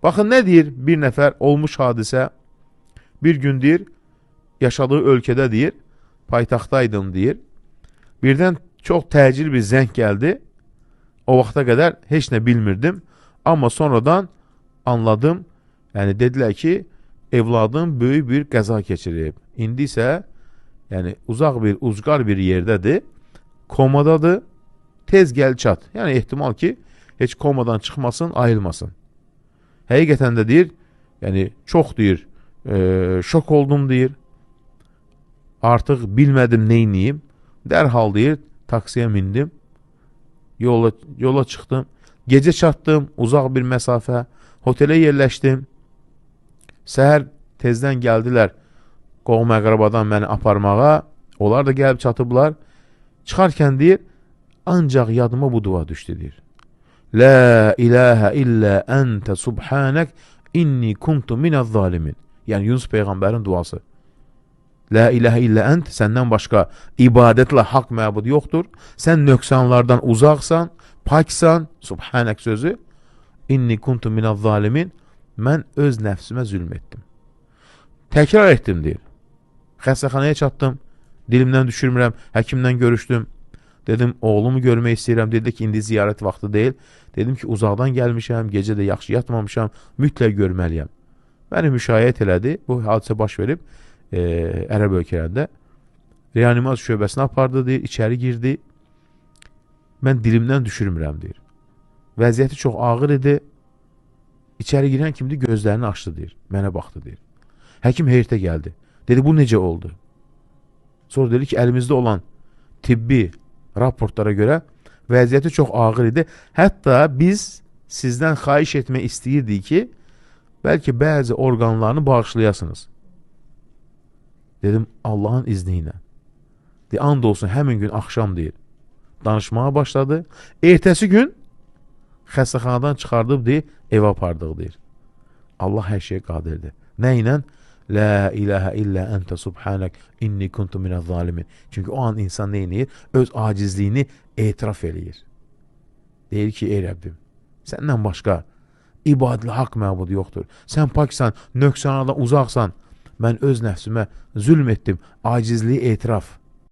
Baxın nə deyir bir nəfər olmuş hadisə. Bir gün deyir, yaşadığı ölkədə deyir, paytaxtdaydım deyir. Birdən çox təcil bir zəng gəldi. O vaxta qədər heç nə bilmirdim. Amma sonradan anladım. Yəni dedilər ki, evladım böyük bir qəza keçirib. İndi isə yəni uzaq bir, uzqar bir yerdədir. Komadadır. Tez gəl çat. Yəni ehtimal ki, heç komadan çıxmasın, ayılmasın. Həqiqətən də deyir, yəni çox deyir, şok oldum deyir. Artıq bilmədim neyniyim. Dərhal deyir, taksiyə mindim. Yola çıxdım. Gecə çatdım, uzaq bir məsafə. Hotelə yerləşdim. Səhər tezdən gəldilər qohum əqrabadan məni aparmağa. Onlar da gəlib çatıblar. Çıxarkən deyir, ancaq yadıma bu dua düşdü deyir. La ilahə illə əntə subhanək inni kuntu minəz zalimin. Yəni Yunus Peyğəmbərin duası. La ilahə illə ənt, səndən başqa ibadətlə haqq məbud yoxdur. Sən nöqsanlardan uzaqsan, paksan, subhanək sözü. İnni kuntu minəz zalimin. Mən öz nəfsimə zülm etdim. Təkrar etdim deyir. Xəstəxanaya çatdım. Dilimdən düşürmürəm. Həkimdən görüşdüm. Dedim, oğlumu görmək istəyirəm. Dedi ki, indi ziyarət vaxtı deyil. Dedim ki, uzaqdan gəlmişəm. Gecə də yaxşı yatmamışam. Mütləq görməliyəm. Məni müşayiət elədi. Bu hadisə baş verib Ərəb ölkələrində. Reanimasiya şöbəsinə apardı deyir. İçəri girdi. Mən dilimdən düşürmürəm deyir. Vəziyyəti çox ağır idi. İçəri girən kimdi? Gözlərini açdı deyir. Mənə baxdı deyir. Həkim heyrətə gəldi. Dedi, bu necə oldu? Sonra dedi ki, əlimizdə olan tibbi raportlara görə vəziyyəti çox ağır idi. Hətta biz sizdən xahiş etmək istəyirdik ki, bəlkə bəzi orqanlarını bağışlayasınız. Dedim, Allahın izni ilə. And olsun, həmin gün axşam deyir. Danışmağa başladı. Ertəsi gün xəstəxanadan çıxardıb deyir, evə apardıq deyir. Allah hər şeyə qadirdir. Nə ilə? La ilahə illə əntə subhanək inni kuntu minəz zalimin. Çünki o an insan neynir? Öz acizliyini etiraf eləyir. Deyir ki, ey Rəbbim, səndən başqa ibadətlə haqq məbud yoxdur. Sən paksan, nöqsanadan uzaqsan. Mən öz nəfsimə zülm etdim. Acizliyi etiraf.